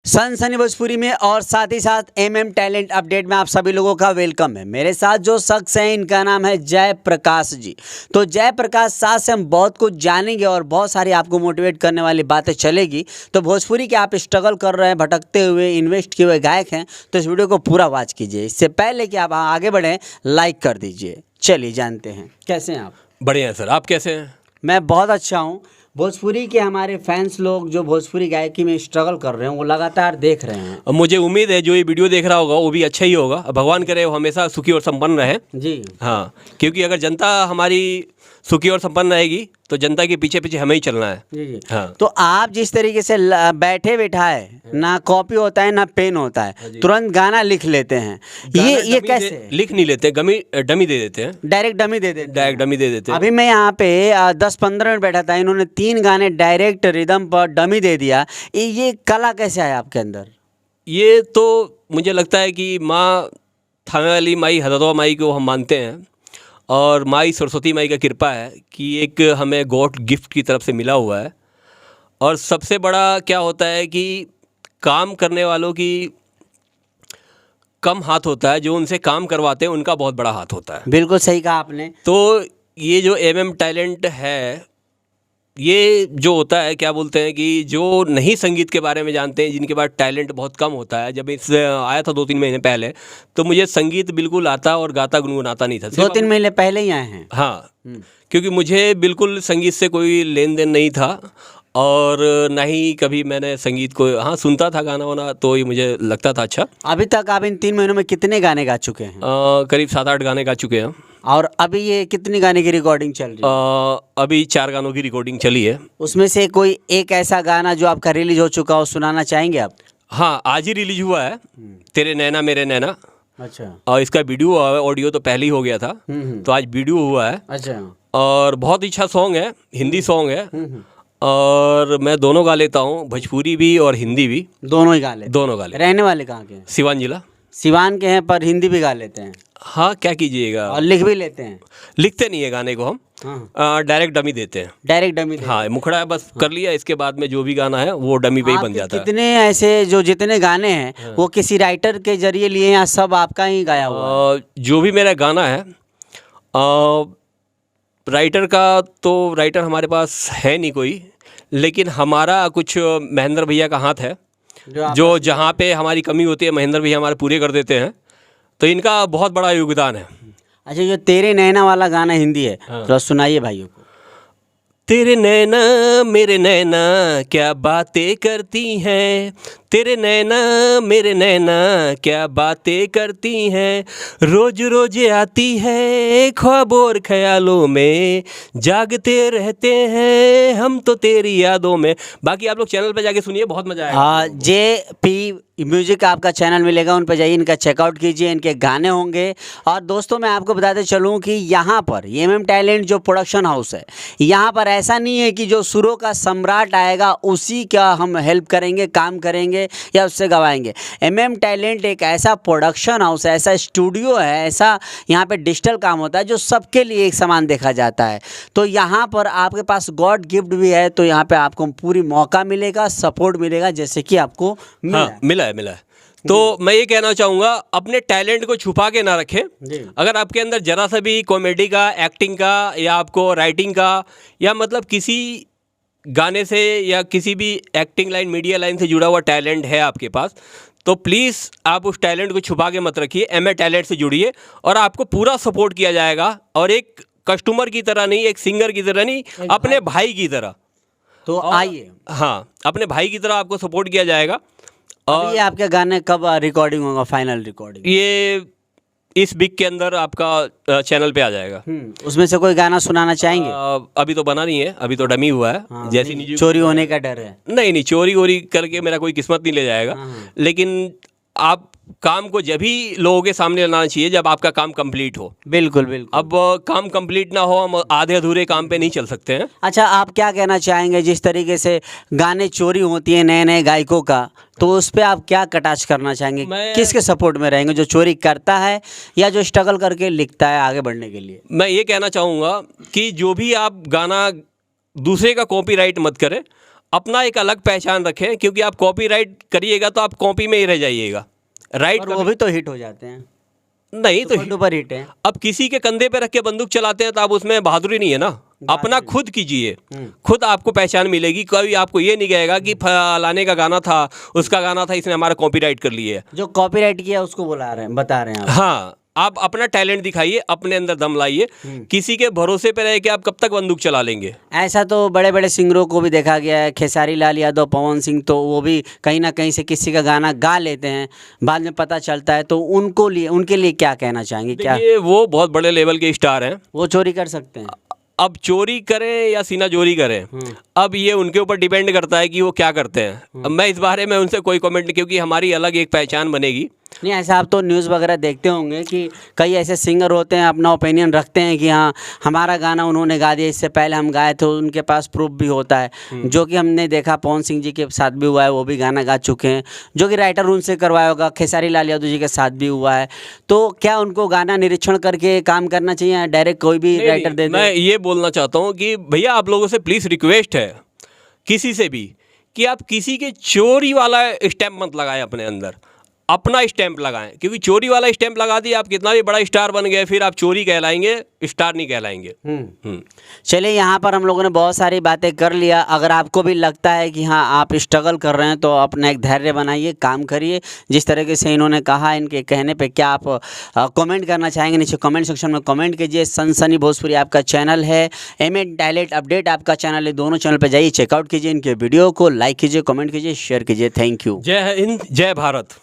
सनसनी भोजपुरी में और साथ ही साथ एमएम टैलेंट अपडेट में आप सभी लोगों का वेलकम है। मेरे साथ जो शख्स हैं इनका नाम है जय प्रकाश जी। तो जय प्रकाश साथ से हम बहुत कुछ जानेंगे और बहुत सारी आपको मोटिवेट करने वाली बातें चलेगी। तो भोजपुरी के आप स्ट्रगल कर रहे हैं, भटकते हुए, इन्वेस्ट किए हुए गायक हैं, तो इस वीडियो को पूरा वॉच कीजिए। इससे पहले कि आप आगे बढ़ें, लाइक कर दीजिए। चलिए जानते हैं, कैसे हैं आप? बढ़िया है सर, आप कैसे हैं? मैं बहुत अच्छा हूँ। भोजपुरी के हमारे फैंस लोग जो भोजपुरी गायकी में स्ट्रगल कर रहे हैं वो लगातार देख रहे हैं। अब मुझे उम्मीद है जो ये वीडियो देख रहा होगा वो भी अच्छा ही होगा। भगवान करे वो हमेशा सुखी और संपन्न रहे। जी हाँ, क्योंकि अगर जनता हमारी सुखी और संपन्न रहेगी तो जनता के पीछे पीछे हमें ही चलना है। जी। हाँ। तो आप जिस तरीके से बैठे बैठाए, ना कॉपी होता है ना पेन होता है, तुरंत गाना लिख लेते हैं। ये कैसे? लिख नहीं लेते, डमी दे देते हैं। डायरेक्ट डमी दे देते हैं। डायरेक्ट डमी दे देते हैं। अभी मैं यहाँ पे 10-15 मिनट बैठा था, इन्होंने 3 गाने डायरेक्ट रिदम पर डमी दे दिया। ये कला कैसे आया आपके अंदर? ये तो मुझे लगता है कि माँ थाने वाली माई हदरवा माई को हम मानते हैं और माई सरस्वती माई का कृपा है कि एक हमें गॉड गिफ्ट की तरफ से मिला हुआ है। और सबसे बड़ा क्या होता है कि काम करने वालों की कम हाथ होता है, जो उनसे काम करवाते हैं उनका बहुत बड़ा हाथ होता है। बिल्कुल सही कहा आपने। तो ये जो एमएम टैलेंट है, ये जो होता है, क्या बोलते हैं कि जो नहीं संगीत के बारे में जानते हैं, जिनके पास टैलेंट बहुत कम होता है। जब इस आया था 2-3 महीने पहले, तो मुझे संगीत बिल्कुल आता और गाता गुनगुनाता नहीं था। 2-3 महीने पहले ही आए हैं? हाँ, क्योंकि मुझे बिल्कुल संगीत से कोई लेन देन नहीं था और ना ही कभी मैंने संगीत को, हाँ सुनता था गाना वाना, तो ये मुझे लगता था अच्छा। अभी तक आप इन 3 महीनों में कितने गाने गा चुके हैं? करीब 7-8 गाने गा चुके हैं। और अभी ये कितनी गाने की रिकॉर्डिंग चल रही है? अभी 4 गानों की रिकॉर्डिंग चली है। उसमें से कोई एक ऐसा गाना जो आपका रिलीज हो चुका हो, सुनाना चाहेंगे आप? हाँ, आज ही रिलीज हुआ है, तेरे नैना मेरे नैना। अच्छा। और इसका वीडियो ऑडियो तो पहले ही हो गया था, तो आज वीडियो हुआ है। अच्छा। और बहुत अच्छा सॉन्ग है, हिंदी सॉन्ग है। और मैं दोनों गा लेता हूँ, भोजपुरी भी और हिंदी भी। दोनों ही गा लेते? दोनों गा लेते। रहने वाले कहाँ के हैं? सिवान जिला। सिवान के हैं, पर हिंदी भी गा लेते हैं? हाँ, क्या कीजिएगा। और लिख भी लेते हैं? लिखते नहीं है गाने को हम, डायरेक्ट डमी देते हैं। Direct dummy? हाँ, मुखड़ा बस कर लिया, इसके बाद में जो भी गाना है वो डमी पे ही बन जाता है। कितने ऐसे जो जितने गाने हैं वो किसी राइटर के जरिए लिए या सब आपका ही गाया हुआ? जो भी मेरा गाना है, राइटर का तो राइटर हमारे पास है नहीं कोई, लेकिन हमारा कुछ महेंद्र भैया का हाथ है, जो जहाँ पे हमारी कमी होती है महेंद्र भैया हमारे पूरे कर देते हैं। तो इनका बहुत बड़ा योगदान है। अच्छा, जो तेरे नैना वाला गाना हिंदी है, तो सुनाइए भाइयों को। तेरे नैना मेरे नैना क्या बातें करती हैं, तेरे नैना मेरे नैना क्या बातें करती हैं, रोज रोज आती है ख्वाब और ख्यालों में, जागते रहते हैं हम तो तेरी यादों में। बाकी आप लोग चैनल पे जाके सुनिए, बहुत मजा आएगा। JP म्यूजिक आपका चैनल मिलेगा, उन पर जाइए, इनका चेकआउट कीजिए, इनके गाने होंगे। और दोस्तों मैं आपको बताते चलूँ कि यहाँ पर एमएम टैलेंट जो प्रोडक्शन हाउस है, यहाँ पर ऐसा नहीं है कि जो सुरों का सम्राट आएगा उसी का हम हेल्प करेंगे, काम करेंगे या उससे गवाएंगे। एमएम टैलेंट एक ऐसा प्रोडक्शन हाउस है, ऐसा स्टूडियो है, ऐसा यहाँ पे डिजिटल काम होता है जो सबके लिए एक समान देखा जाता है। तो यहाँ पर आपके पास गॉड गिफ्ट भी है, तो यहाँ पे आपको पूरी मौका मिलेगा, सपोर्ट मिलेगा, जैसे कि आपको मिला है। तो मैं ये कहना चाहूँगा, अपने टैलेंट को छुपा के ना रखें। अगर आपके अंदर जरा सा भी कॉमेडी का, एक्टिंग का, या आपको राइटिंग का, या मतलब किसी गाने से या किसी भी एक्टिंग लाइन, मीडिया लाइन से जुड़ा हुआ टैलेंट है आपके पास, तो प्लीज़ आप उस टैलेंट को छुपा के मत रखिए। एमए टैलेंट से जुड़िए और आपको पूरा सपोर्ट किया जाएगा। और एक कस्टमर की तरह नहीं, एक सिंगर की तरह नहीं, अपने भाई की तरह। तो आइए, हाँ, अपने भाई की तरह आपको सपोर्ट किया जाएगा। और ये आपके गाने कब रिकॉर्डिंग होगा, फाइनल रिकॉर्डिंग? ये इस वीक के अंदर आपका चैनल पे आ जाएगा। उसमें से कोई गाना सुनाना चाहेंगे? अभी तो बना नहीं है, अभी तो डमी हुआ है। हाँ, जैसी चोरी होने का डर है? नहीं, चोरी वोरी करके मेरा कोई किस्मत नहीं ले जाएगा। लेकिन आप काम को जब ही लोगों के सामने लाना चाहिए जब आपका काम कंप्लीट हो। बिल्कुल बिल्कुल। अब काम कंप्लीट ना हो, हम आधे अधूरे काम पे नहीं चल सकते हैं। अच्छा, आप क्या कहना चाहेंगे, जिस तरीके से गाने चोरी होती है नए नए गायकों का, तो उस पर आप क्या कटाक्ष करना चाहेंगे? किसके सपोर्ट में रहेंगे, जो चोरी करता है या जो स्ट्रगल करके लिखता है आगे बढ़ने के लिए? मैं ये कहना चाहूँगा कि जो भी आप गाना, दूसरे का कॉपीराइट मत करें, अपना एक अलग पहचान रखें, क्योंकि आप कॉपीराइट करिएगा तो आप कॉपी में ही रह जाइएगा। राइट और वो भी तो हिट हो जाते हैं, नहीं तो सुपर हिट है। अब किसी के कंधे पे रख के बंदूक चलाते हैं तो अब उसमें बहादुरी नहीं है ना। अपना खुद कीजिए, खुद आपको पहचान मिलेगी। कोई आपको ये नहीं कहेगा कि फलाने का गाना था, उसका गाना था, इसने हमारा कॉपीराइट कर लिया है। जो कॉपीराइट किया उसको बुला रहे हैं, बता रहे हैं आप। हाँ, आप अपना टैलेंट दिखाइए, अपने अंदर दम लाइए। किसी के भरोसे पे रह के आप कब तक बंदूक चला लेंगे? ऐसा तो बड़े बड़े सिंगरों को भी देखा गया है, खेसारी लाल यादव, पवन सिंह, तो वो भी कहीं ना कहीं से किसी का गाना गा लेते हैं, बाद में पता चलता है। तो उनके लिए क्या कहना चाहेंगे? क्या देखिए, वो बहुत बड़े लेवल के स्टार हैं, वो चोरी कर सकते हैं? अब चोरी करें या सीना चोरी करें, अब ये उनके ऊपर डिपेंड करता है कि वो क्या करते हैं। अब मैं इस बारे में उनसे कोई कमेंट नहीं, क्योंकि हमारी अलग एक पहचान बनेगी। नहीं, ऐसा आप तो न्यूज़ वगैरह देखते होंगे कि कई ऐसे सिंगर होते हैं, अपना ओपिनियन रखते हैं कि हाँ हमारा गाना उन्होंने गा दिया, इससे पहले हम गाए थे, उनके पास प्रूफ भी होता है। जो कि हमने देखा पवन सिंह जी के साथ भी हुआ है, वो भी गाना गा चुके हैं, जो कि राइटर उनसे करवाया होगा। खेसारी लाल यादव जी के साथ भी हुआ है। तो क्या उनको गाना निरीक्षण करके काम करना चाहिए या डायरेक्ट कोई भी राइटर दे दे? मैं ये बोलना चाहता हूँ कि भैया आप लोगों से प्लीज़ रिक्वेस्ट है, किसी से भी, कि आप किसी के चोरी वाला स्टैम्प मत लगाएं अपने अंदर, अपना स्टैंप लगाएं। क्योंकि चोरी वाला स्टैंप लगा दिया, आप कितना भी बड़ा स्टार बन गए, फिर आप चोरी कहलाएंगे, स्टार नहीं कहलाएंगे। चलिए, यहाँ पर हम लोगों ने बहुत सारी बातें कर लिया। अगर आपको भी लगता है कि हाँ आप स्ट्रगल कर रहे हैं तो अपना एक धैर्य बनाइए, काम करिए। जिस तरीके से इन्होंने कहा, इनके कहने पे क्या आप कमेंट करना चाहेंगे? नीचे कमेंट सेक्शन में कमेंट कीजिए। सनसनी भोजपुरी आपका चैनल है, एमएन टैलेंट अपडेट आपका चैनल है। दोनों चैनल पर जाइए, चेकआउट कीजिए, इनके वीडियो को लाइक कीजिए, कमेंट कीजिए, शेयर कीजिए। Thank you. जय हिंद, जय भारत।